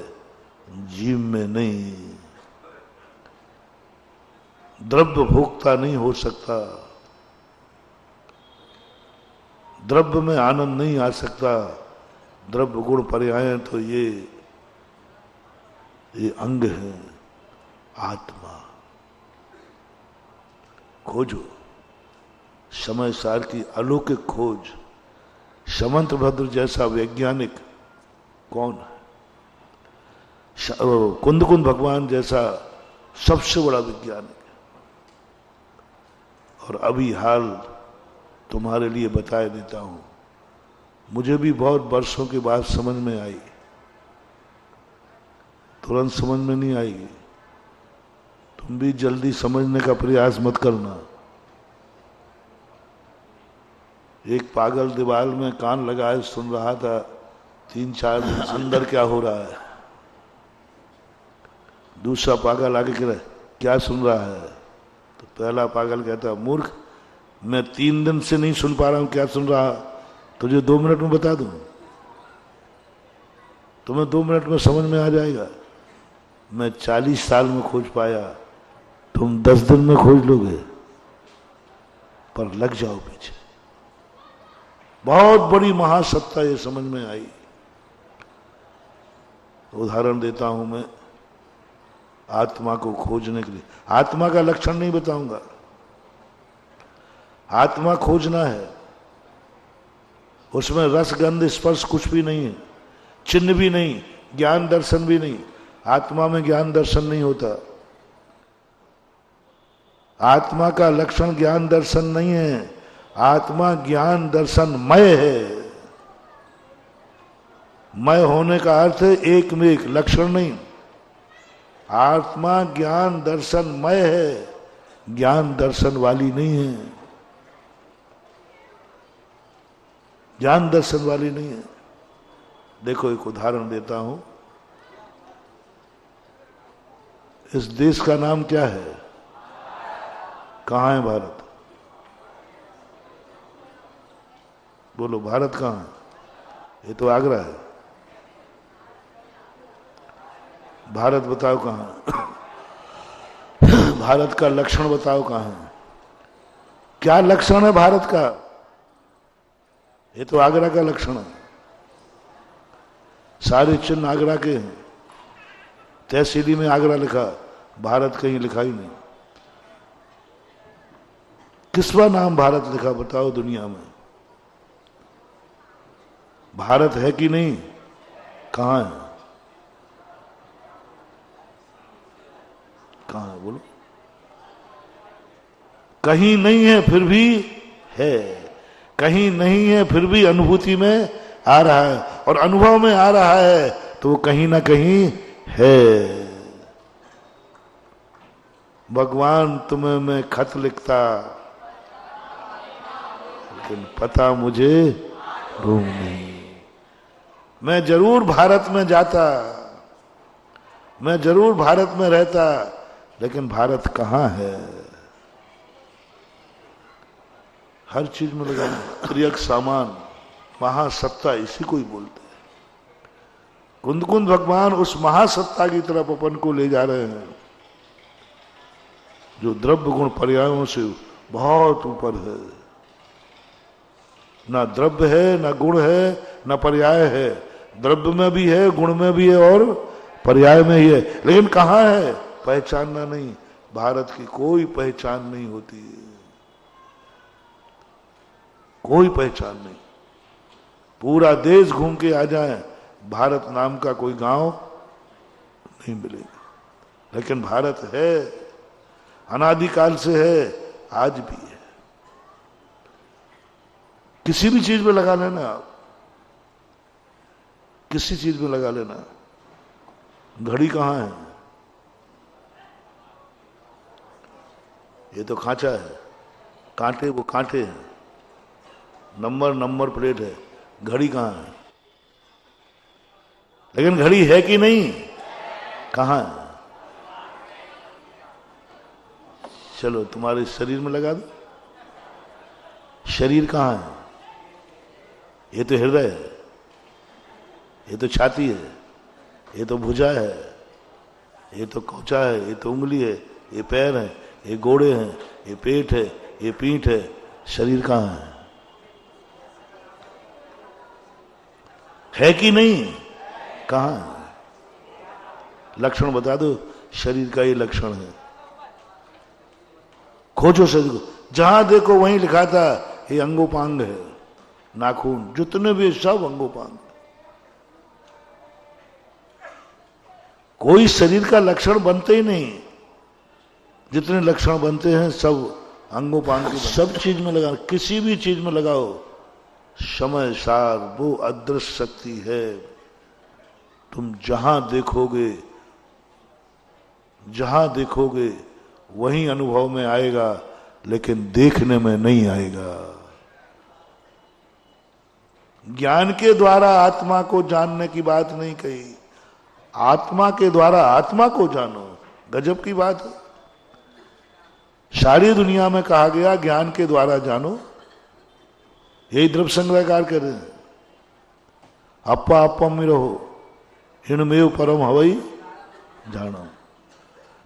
जीव में नहीं। द्रव्य भोक्ता नहीं हो सकता, द्रव्य में आनंद नहीं आ सकता। द्रव्य गुण पर्याय तो ये अंग है। आत्मा खोजो, समय सार की अलौकिक खोज। समंत भद्र जैसा वैज्ञानिक कौन है? कुंद भगवान जैसा सबसे बड़ा वैज्ञानिक। और अभी हाल तुम्हारे लिए बताए देता हूं, मुझे भी बहुत वर्षों के बाद समझ में आई। तुरंत समझ में नहीं आएगी, तुम भी जल्दी समझने का प्रयास मत करना। एक पागल दीवार में कान लगाए सुन रहा था 3-4 दिन, अंदर क्या हो रहा है। दूसरा पागल आगे कह रहा है, क्या सुन रहा है? तो पहला पागल कहता है, मूर्ख, मैं 3 दिन से नहीं सुन पा रहा हूं क्या सुन रहा, तुझे 2 मिनट में बता दूं, तुम्हें 2 मिनट में समझ में आ जाएगा। मैं 40 साल में खोज पाया, तुम 10 दिन में खोज लोगे। पर लग जाओ पीछे। बहुत बड़ी महासत्ता ये समझ में आई। उदाहरण देता हूं मैं आत्मा को खोजने के लिए। आत्मा का लक्षण नहीं बताऊंगा, आत्मा खोजना है। उसमें रस गंध स्पर्श कुछ भी नहीं है, चिन्ह भी नहीं, ज्ञान दर्शन भी नहीं। आत्मा में ज्ञान दर्शन नहीं होता। आत्मा का लक्षण ज्ञान दर्शन नहीं है, आत्मा ज्ञान दर्शनमय है। मय होने का अर्थ है एक में एक, लक्षण नहीं। आत्मा ज्ञान दर्शनमय है, ज्ञान दर्शन वाली नहीं है, ज्ञान दर्शन वाली नहीं है। देखो एक उदाहरण देता हूं। इस देश का नाम क्या है? कहां है भारत? बोलो, भारत कहां है? ये तो आगरा है। भारत बताओ कहां है? भारत का लक्षण बताओ कहां है? क्या लक्षण है भारत का? ये तो आगरा का लक्षण है। सारे चिन्ह आगरा के हैं। तहसीली में आगरा लिखा, भारत कहीं लिखा ही नहीं। किसवा नाम भारत लिखा बताओ दुनिया में? भारत है कि नहीं? कहां है? कहां है बोलो? कहीं नहीं है फिर भी है, कहीं नहीं है फिर भी अनुभूति में आ रहा है, और अनुभव में आ रहा है तो वो कहीं ना कहीं है। भगवान तुम्हें मैं खत लिखता, लेकिन पता मुझे रूम नहीं। मैं जरूर भारत में जाता, मैं जरूर भारत में रहता, लेकिन भारत कहां है? हर चीज में लगा क्रियक सामान, महासत्ता, इसी को ही बोलते हैं। कुंद भगवान उस महासत्ता की तरफ अपन को ले जा रहे हैं जो द्रव्य गुण पर्यायों से बहुत ऊपर है। ना द्रव्य है, ना गुण है, ना पर्याय है। द्रव्य में भी है, गुण में भी है, और पर्याय में ही है, लेकिन कहां है? पहचानना नहीं। भारत की कोई पहचान नहीं होती, कोई पहचान नहीं। पूरा देश घूम के आ जाए, भारत नाम का कोई गांव नहीं मिलेगा। लेकिन भारत है, अनादिकाल से है, आज भी है। किसी भी चीज में लगा लेना आप, किसी चीज में लगा लेना। घड़ी कहां है? ये तो खांचा है, कांटे वो कांटे हैं, नंबर प्लेट है। घड़ी कहां है? लेकिन घड़ी है कि नहीं? कहां है? चलो तुम्हारे शरीर में लगा दो। शरीर कहाँ है? ये तो हृदय है, ये तो छाती है, ये तो भुजा है, ये तो कौचा है, ये तो उंगली है, ये पैर है, ये गोड़े हैं, ये पेट है, ये पीठ है। शरीर कहाँ है कि नहीं? कहाँ है? लक्षण बता दो, शरीर का ये लक्षण है। खोजो शरीर को, जहां देखो वहीं लिखा था ये अंगोपांग है। नाखून जितने भी सब अंगोपांग। कोई शरीर का लक्षण बनते ही नहीं, जितने लक्षण बनते हैं सब अंगोपांग के। सब चीज में लगाओ, किसी भी चीज में लगाओ, समय सार वो अदृश्य शक्ति है। तुम जहां देखोगे वही अनुभव में आएगा, लेकिन देखने में नहीं आएगा। ज्ञान के द्वारा आत्मा को जानने की बात नहीं कही, आत्मा के द्वारा आत्मा को जानो। गजब की बात है। सारी दुनिया में कहा गया ज्ञान के द्वारा जानो, यही द्रव्य संग्रहकार कर रहे हैं। अप्पा अप्पम में रहो, हिणमेव परम हवई जानो।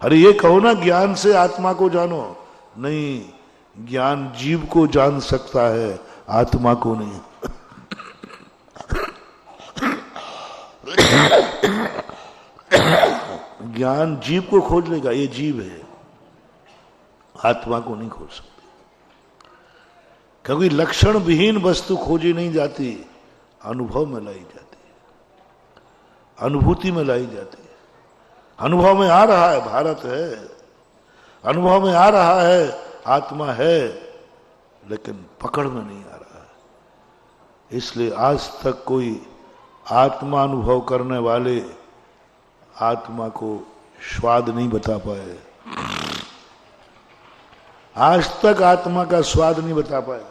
अरे ये कहो ना ज्ञान से आत्मा को जानो, नहीं, ज्ञान जीव को जान सकता है, आत्मा को नहीं। ज्ञान जीव को खोज लेगा, ये जीव है, आत्मा को नहीं खोज सकता। क्योंकि लक्षण विहीन वस्तु खोजी नहीं जाती, अनुभव में लाई जाती है, अनुभूति में लाई जाती है। अनुभव में आ रहा है भारत है, अनुभव में आ रहा है आत्मा है, लेकिन पकड़ में नहीं आ रहा है। इसलिए आज तक कोई आत्मा अनुभव करने वाले आत्मा को स्वाद नहीं बता पाए। आज तक आत्मा का स्वाद नहीं बता पाए।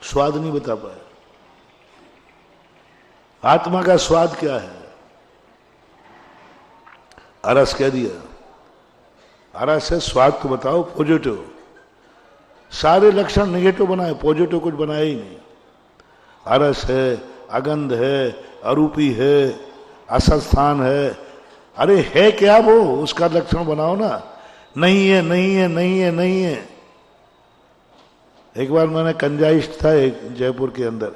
स्वाद नहीं बता पाए। आत्मा का स्वाद क्या है? अरस कह दिया, अरस है, स्वाद तो बताओ पॉजिटिव। सारे लक्षण नेगेटिव बनाए, पॉजिटिव कुछ बनाया ही नहीं। अरस है, अगंध है, अरूपी है, असस्थान है। अरे है क्या वो, उसका लक्षण बनाओ ना। नहीं है, नहीं है, नहीं है, नहीं है। एक बार मैंने कंजाइस्ट था एक जयपुर के अंदर,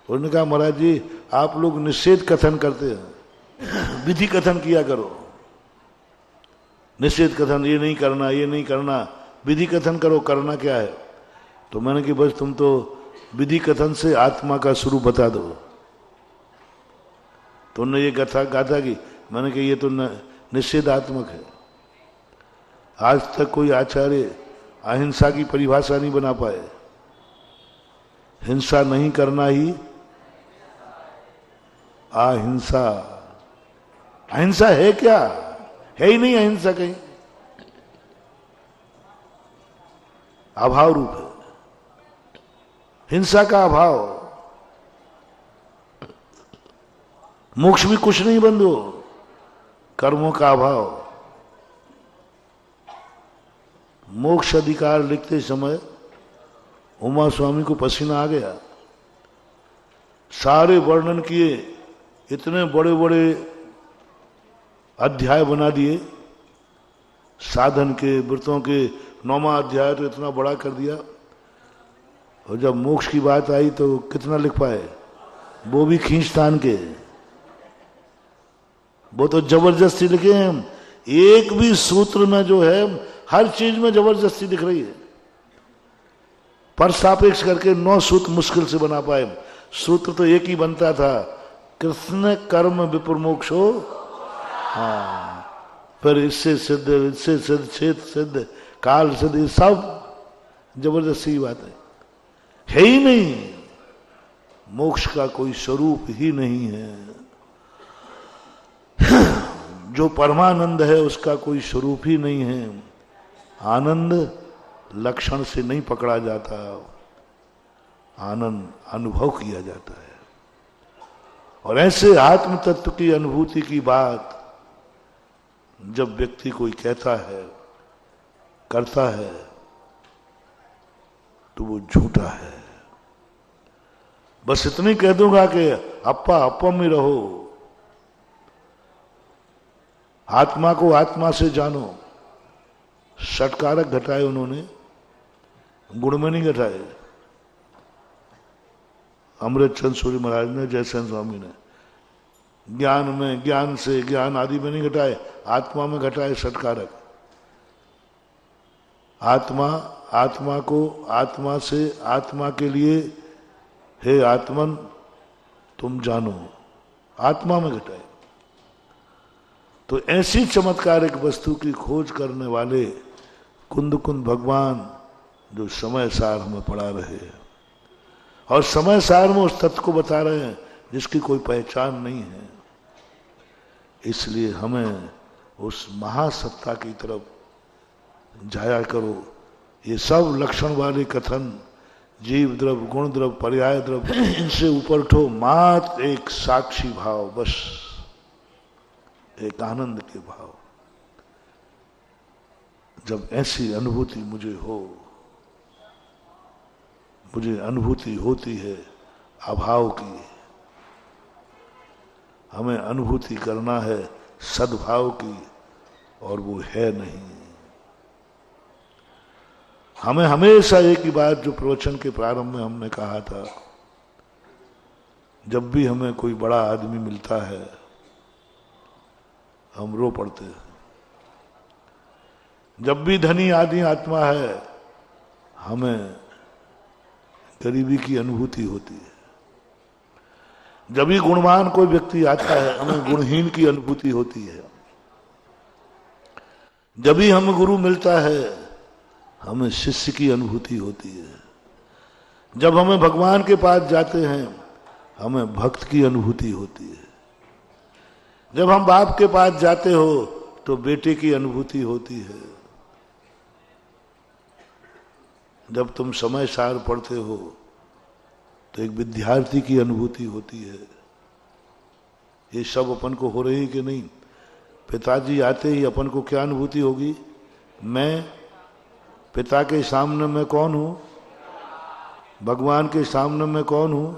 उन्होंने कहा महाराज जी आप लोग निषेध कथन करते हैं, विधि कथन किया करो। निषेध कथन, ये नहीं करना, ये नहीं करना, विधि कथन करो। करना क्या है? तो मैंने कि बस तुम तो विधि कथन से आत्मा का स्वरूप बता दो। तो उन्होंने ये गाथा की, मैंने कहा ये तो निषेधात्मक है। आज तक कोई आचार्य अहिंसा की परिभाषा नहीं बना पाए। हिंसा नहीं करना ही अहिंसा। अहिंसा है क्या? है ही नहीं अहिंसा कहीं, अभाव रूप है हिंसा का अभाव। मोक्ष भी कुछ नहीं बंधु, कर्मों का अभाव। मोक्ष अधिकार लिखते समय उमा स्वामी को पसीना आ गया। सारे वर्णन किए, इतने बड़े बड़े अध्याय बना दिए साधन के, व्रतों के। 9वां अध्याय तो इतना बड़ा कर दिया, और जब मोक्ष की बात आई तो कितना लिख पाए? वो भी खींचतान के, वो तो जबरदस्ती लिखे हैं। एक भी सूत्र में जो है, हर चीज में जबरदस्ती दिख रही है। पर सापेक्ष करके 9 सूत्र मुश्किल से बना पाए। सूत्र तो एक ही बनता था, कृष्ण कर्म विप्रमोक्षो। हाँ, फिर इससे सिद्ध, इससे सिद्ध, क्षेत्र सिद्ध, काल सिद्ध, ये सब जबरदस्ती की बात है ही नहीं। मोक्ष का कोई स्वरूप ही नहीं है। जो परमानंद है उसका कोई स्वरूप ही नहीं है। आनंद लक्षण से नहीं पकड़ा जाता, आनंद अनुभव किया जाता है। और ऐसे आत्म तत्व की अनुभूति की बात जब व्यक्ति कोई कहता है, करता है, तो वो झूठा है। बस इतनी कह दूंगा कि अप्पा अप्पा में रहो, आत्मा को आत्मा से जानो। षटकारक घटाए उन्होंने, गुण में नहीं घटाए। अमृतचंद सूर्य महाराज ने, जयसेन स्वामी ने ज्ञान में, ज्ञान से, ज्ञान आदि में नहीं घटाए, आत्मा में घटाए षटकारक। आत्मा, आत्मा को आत्मा से, आत्मा के लिए, हे आत्मन तुम जानो, आत्मा में घटाए। तो ऐसी चमत्कारिक वस्तु की खोज करने वाले कुंद कुंद भगवान जो समय सार हमें पढ़ा रहे हैं, और समय सार में उस तत्व को बता रहे हैं जिसकी कोई पहचान नहीं है। इसलिए हमें उस महासत्ता की तरफ जाया करो। ये सब लक्षण वाले कथन, जीव द्रव्य, गुण द्रव्य, पर्याय द्रव्य, इनसे ऊपर उठो, मात्र एक साक्षी भाव, बस एक आनंद के भाव। जब ऐसी अनुभूति मुझे हो, मुझे अनुभूति होती है अभाव की, हमें अनुभूति करना है सद्भाव की, और वो है नहीं। हमें हमेशा एक ही बात, जो प्रवचन के प्रारंभ में हमने कहा था, जब भी हमें कोई बड़ा आदमी मिलता है हम रो पड़ते हैं। जब भी धनी आदि आत्मा है हमें गरीबी की अनुभूति होती है। जब भी गुणवान कोई व्यक्ति आता है हमें गुणहीन की अनुभूति होती है। जब भी हमें गुरु मिलता है हमें शिष्य की अनुभूति होती है। जब हमें भगवान के पास जाते हैं हमें भक्त की अनुभूति होती है। जब हम बाप के पास जाते हो तो बेटे की अनुभूति होती है। जब तुम समय सार पढ़ते हो तो एक विद्यार्थी की अनुभूति होती है। ये सब अपन को हो रही कि नहीं? पिताजी आते ही अपन को क्या अनुभूति होगी? मैं पिता के सामने मैं कौन हूं? भगवान के सामने मैं कौन हूं?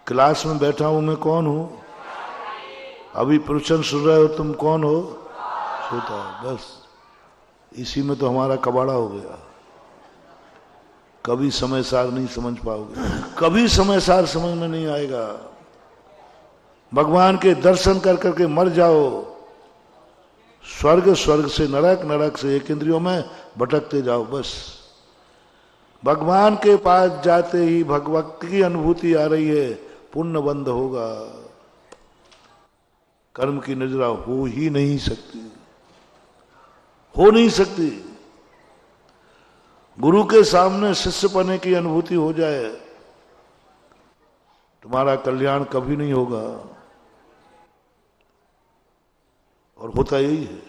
क्लास में बैठा हूं मैं कौन हूं? अभी प्रवचन सुन रहे हो तुम कौन हो? श्रोता। बस इसी में तो हमारा कबाड़ा हो गया। कभी समय सार नहीं समझ पाओगे, कभी समय सार समझ में नहीं आएगा। भगवान के दर्शन कर करके मर जाओ, स्वर्ग, स्वर्ग से नरक, नरक से एक इंद्रियों में भटकते जाओ। बस भगवान के पास जाते ही भगवत की अनुभूति आ रही है, पुण्य बंद होगा, कर्म की निद्रा हो ही नहीं सकती, हो नहीं सकती। गुरु के सामने शिष्य पने की अनुभूति हो जाए तुम्हारा कल्याण कभी नहीं होगा। और होता यही है।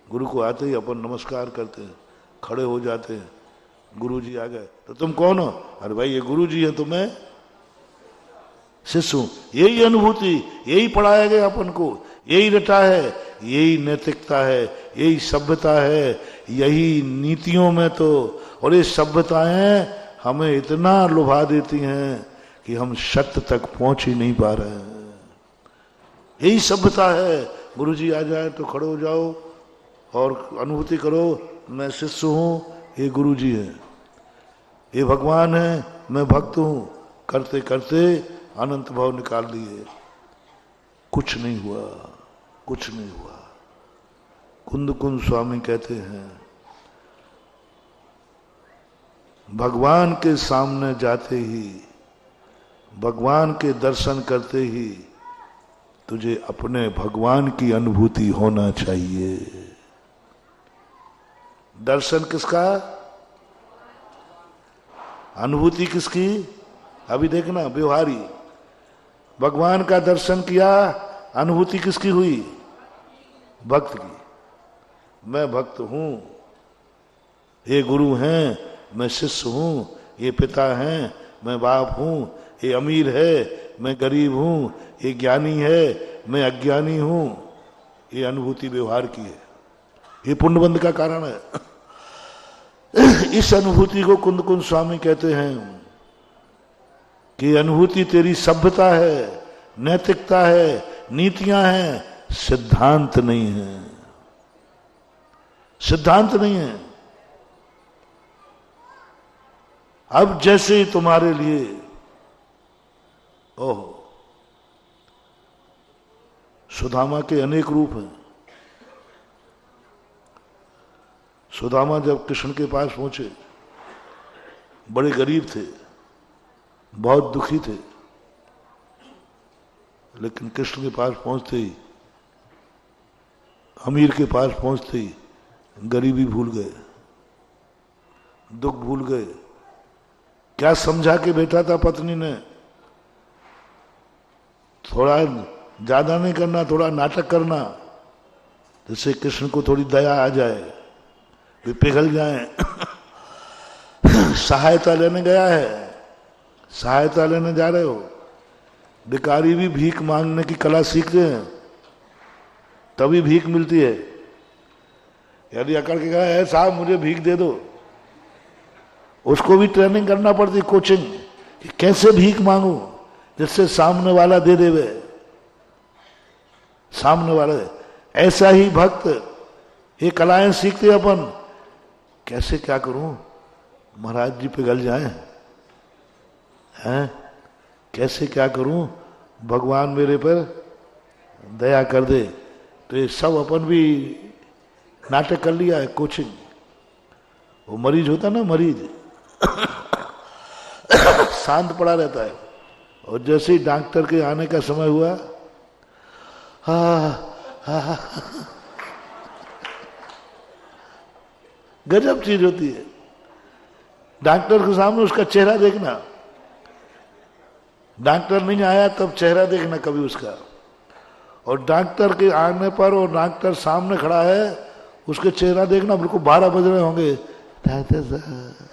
गुरु को आते ही अपन नमस्कार करते हैं, खड़े हो जाते हैं, गुरु जी आ गए तो तुम कौन हो? अरे भाई ये गुरु जी है तो मैं शिष्य हूं। यही अनुभूति, यही पढ़ाया गया अपन को, यही रटा है, यही नैतिकता है, यही सभ्यता है, यही नीतियों में तो। और ये सभ्यताएं हमें इतना लुभा देती हैं कि हम सत्य तक पहुंच ही नहीं पा रहे हैं। यही सभ्यता है। गुरु जी आ जाए तो खड़े हो जाओ और अनुभूति करो, मैं शिष्य हूं, ये गुरु जी है, ये भगवान है, मैं भक्त हूं। करते करते अनंत भाव निकाल लिए, कुछ नहीं हुआ, कुछ नहीं हुआ। कुंद कुंद स्वामी कहते हैं भगवान के सामने जाते ही, भगवान के दर्शन करते ही तुझे अपने भगवान की अनुभूति होना चाहिए। दर्शन किसका? अनुभूति किसकी? अभी देखना, व्यवहारी भगवान का दर्शन किया, अनुभूति किसकी हुई? भक्त की। मैं भक्त हूं, ये गुरु हैं, मैं शिष्य हूं, ये पिता हैं, मैं बाप हूं, ये अमीर है, मैं गरीब हूं, ये ज्ञानी है, मैं अज्ञानी हूं, ये अनुभूति व्यवहार की है, ये पुण्यबंध का कारण है। इस अनुभूति को कुंद कुंद स्वामी कहते हैं कि अनुभूति तेरी सभ्यता है, नैतिकता है, नीतियां हैं, सिद्धांत नहीं है, सिद्धांत नहीं है। अब जैसे ही तुम्हारे लिए ओहो, सुदामा के अनेक रूप हैं। सुदामा जब कृष्ण के पास पहुंचे, बड़े गरीब थे, बहुत दुखी थे, लेकिन कृष्ण के पास पहुंचते ही, अमीर के पास पहुंचते ही गरीबी भूल गए, दुख भूल गए। क्या समझा के बैठा था पत्नी ने, थोड़ा ज्यादा नहीं करना, थोड़ा नाटक करना, जिससे कृष्ण को थोड़ी दया आ जाए, वे पिघल जाएं। सहायता लेने गया है, सहायता लेने जा रहे हो। भिखारी भी भीख मांगने की कला सीखते हैं, तभी भीख मिलती है। यदि अकड़ के कहा है साहब मुझे भीख दे दो, उसको भी ट्रेनिंग करना पड़ती, कोचिंग, कि कैसे भीख मांगू जिससे सामने वाला दे देवे, सामने वाला। ऐसा ही भक्त ये कलाएं सीखते अपन, कैसे क्या करूं महाराज जी पिघल जाएं, हैं, कैसे क्या करूं भगवान मेरे पर दया कर दे। तो ये सब अपन भी नाटक कर लिया है, कोचिंग। वो मरीज होता ना, मरीज शांत पड़ा रहता है, और जैसे ही डॉक्टर के आने का समय हुआ, हा गजब चीज होती है। डॉक्टर के सामने उसका चेहरा देखना, डॉक्टर नहीं आया तब चेहरा देखना कभी उसका, और डॉक्टर के आने पर और डॉक्टर सामने खड़ा है, उसके चेहरा देखना। बिल्कुल 12 बज रहे होंगे, डॉक्टर साहब